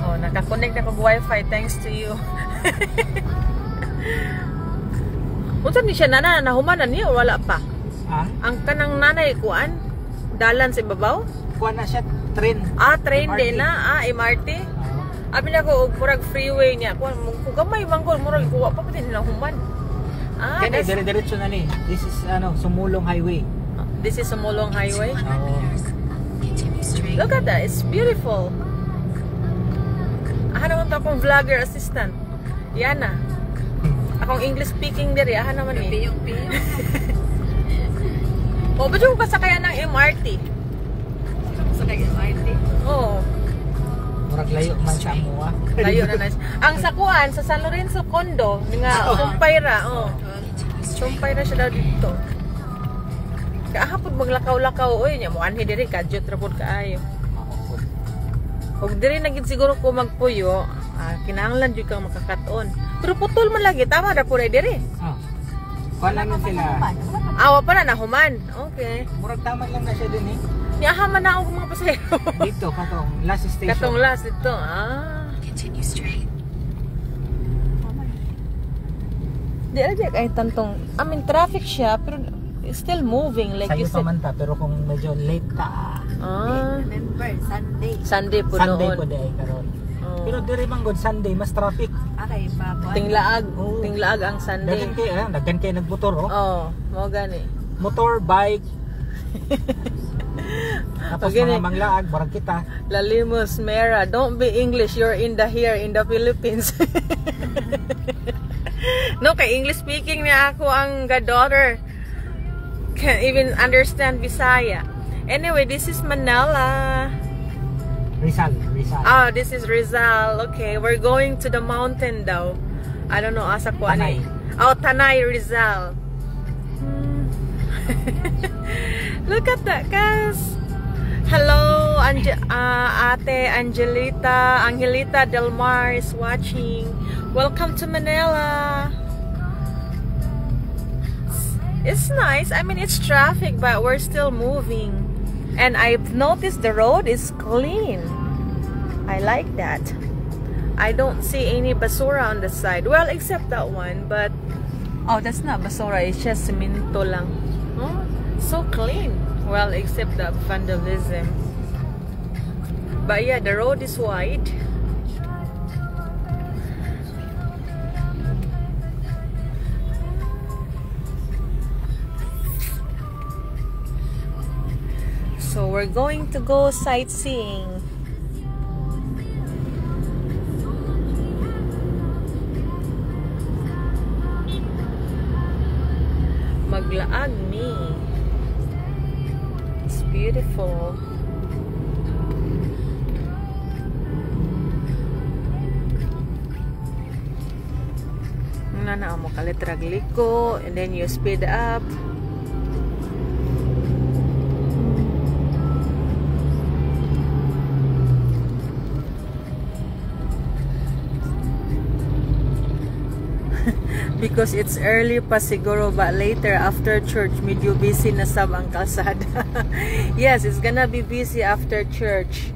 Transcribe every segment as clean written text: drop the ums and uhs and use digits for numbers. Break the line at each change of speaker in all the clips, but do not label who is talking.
Oh, nakakonect na kong wifi thanks to you. Unsa ni siya nana nahumanan niya o wala pa?
Ah?
Ang kanang nanay kuan dalan sa ibabaw?
Kuha na siya, train.
Ah, train
MRT.
din na. Ah, MRT. Abi na ko murag freeway niya. Kuan kung gamay man ko murag kuha pa din na human. Ah,
Kaya dire-diretso na ni. This is Sumulong Highway.
this is Sumulong Highway.
Oo.
Look at that, it's beautiful. Aha naman to akong vlogger assistant. Yana. Akong English speaking diri, aha naman eh.
Piyong-piyong.
O, ba't yung kasakayan ng MRT?
Sa MRT.
Oo.
Murag layo man sa amuha.
Layo na nice. Ang sakuan sa San Lorenzo Condo, nga Sumpayra, oh. Sumpayra siya daw dito. Kahapon maglakaw-lakaw, oy, nya mo anhi diri kadyot ra pud kaayo. Og diri na gid siguro ko magpuyo, kinahanglan jud kang makakaton. Pero putol man lagi, tama ra pud diri.
Kuha namin sila.
Awa pa na nahuman. Okay.
Murag tama lang na siya din eh.
Niyaha man na ako mga pasahero.
Dito, katong last station.
Katong last ito. Ah.
Continue straight.
Di aja kahit tantong, I mean traffic siya pero it's still moving like
Sa'yo
you
pa
said.
man ta, pero kung medyo late ka,
Ah.
Remember, Sunday.
Sunday po
Sunday
noon.
po day karon.
Oh.
Pero diri man good Sunday, mas traffic.
Okay, pa.
Tinglaag,
Oo.
tinglaag ang Sunday.
Daghan kay nagmotor oh.
Oh, mo gani.
Motor, bike. Tapos
Okay,
mga manglaag, barang kita.
Lalimos Mera, don't be English, you're in the here in the Philippines. No, kay English speaking niya ako ang goddaughter. Can't even understand Bisaya. Anyway, this is Manila.
Rizal.
Oh, this is Rizal. Okay, we're going to the mountain daw. I don't know, asa ko ano eh. Oh, Tanay, Rizal. Look at that, guys. Hello, Ate Angelita Del Mar is watching. Welcome to Manila. It's nice. I mean, it's traffic, but we're still moving. And I've noticed the road is clean. I like that. I don't see any basura on the side. Well, except that one, but oh, that's not basura. It's just cemento lang. Oh, so clean. Well, except the vandalism. But yeah, the road is wide. So we're going to go sightseeing. Maglaag me. It's beautiful. Na mo kalitrag liko, and then you speed up. Because it's early pa siguro, but later after church medyo busy na sab ang kalsada. Yes, it's gonna be busy after church.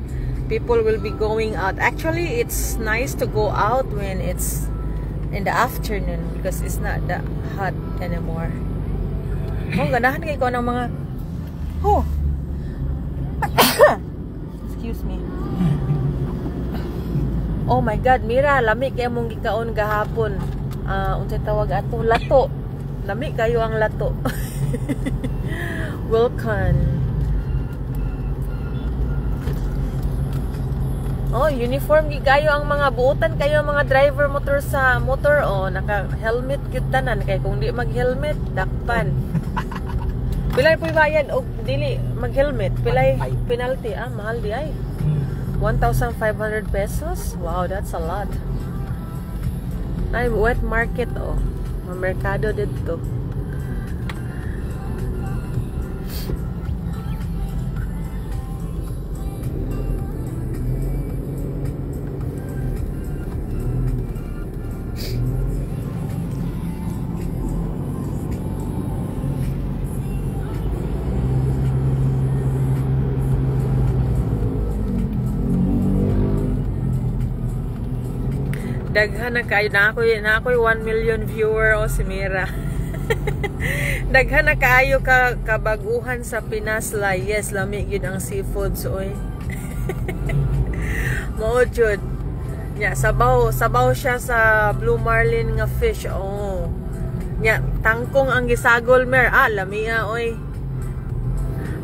People will be going out. Actually, it's nice to go out when it's in the afternoon because it's not that hot anymore. Oh, ganahan kay ko ng mga excuse me. Oh my God, Mira, lamig kay mong gikaon gahapon. Unsay tawag ato? Lato. Lami kayo ang lato. Welcome. Oh, uniform gigayo ang mga buutan kayo ang mga driver motor sa motor naka-helmet gyud tanan kay kung di mag-helmet dakpan. Pilay puy bayad og dili mag-helmet, pilay penalty mahal di ay. 1,500 pesos. Wow, that's a lot. Ay, wet market merkado dito. Daghan na kayo na ako'y 1 million viewer o si Mira. Daghan na kayo kabaguhan sa Pinas la. Yes, lami yun ang seafoods oy. Mao jud. Nya sabaw siya sa Blue Marlin nga fish. Oh. Nya tangkong ang gisagol mer. Lamia oy.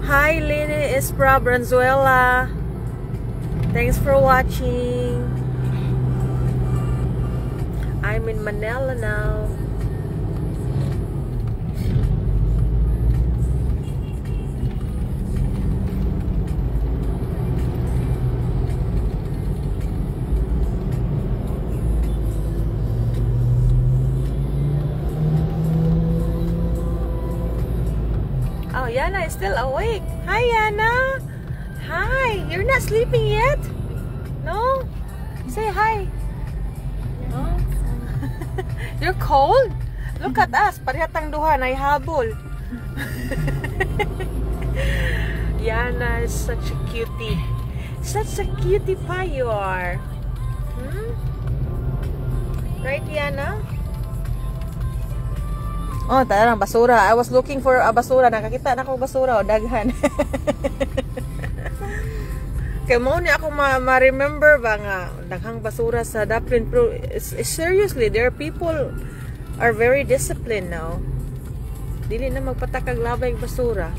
Hi Lini Ispra Branzuela. Thanks for watching. I'm in Manila now. Oh, Yana is still awake. Hi, Yana. Hi. You're not sleeping yet? No? Say hi. No? You're cold? Look at us. Parihatang duha na habol. Yana is such a cutie. Such a cutie pie you are. Hmm? Right, Yana? Oh, tarang basura. I was looking for a basura. Nakakita na ko basura o daghan. Kaya mo ni ako ma-remember ba nga daghang basura sa Daplin Pro. Seriously, there are people are very disciplined now. Dili na magpatakag labay basura.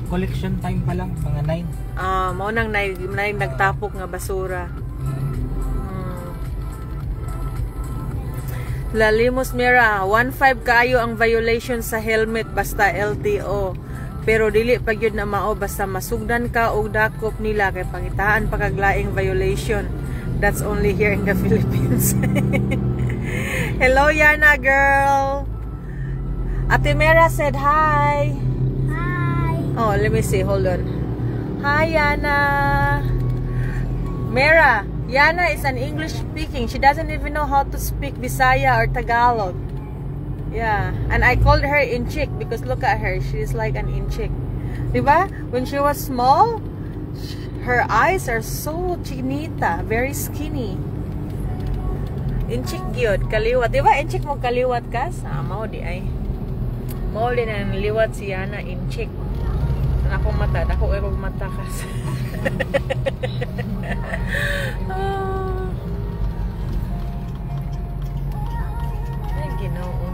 Collection time pa lang, mga 9.
Mao nang nagtapok nga basura. Lalimos Mira, 1.5 kayo ang violation sa helmet basta LTO. Pero dili pa gyud na mao basta masugdan ka og dakop nila kay pangitaan pagaglaing violation. That's only here in the Philippines. Hello Yana girl. Ate Mira said hi.
Hi.
Oh, let me see. Hold on. Hi Yana. Mira, Yana is an English speaking. She doesn't even know how to speak Bisaya or Tagalog. Yeah, and I called her Inchik because look at her. She's like an Inchik. Diba? When she was small, her eyes are so chinita, very skinny. Inchik gyud, kaliwat. Diba? Inchik mo kaliwat ka? Mao di ay. Mao din ang liwat si Yana, Inchik. Ako mata, ako erog mata ka. Ay, Ginoo.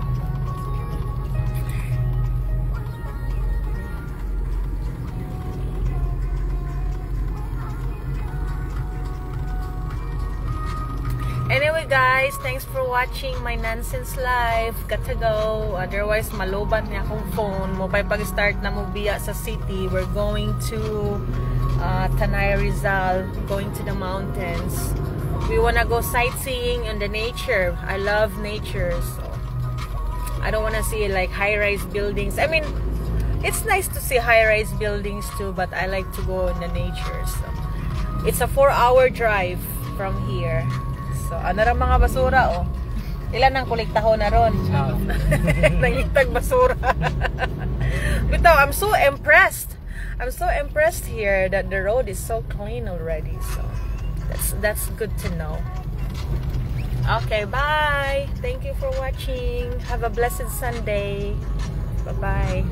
Anyway guys, thanks for watching my nonsense life. Got to go. Otherwise, malubat niya akong phone. Mo pa pag-start na mo biya sa city. We're going to Tanay Rizal, going to the mountains. We wanna go sightseeing in the nature. I love nature, so I don't wanna see like high-rise buildings. I mean, it's nice to see high-rise buildings too, but I like to go in the nature. So it's a 4-hour drive from here. So ano ra mga basura oh. Ilan ang kolektahon na ron? Nangitag basura. Bitaw, I'm so impressed. I'm so impressed here that the road is so clean already. So that's good to know. Okay, bye. Thank you for watching. Have a blessed Sunday. Bye-bye.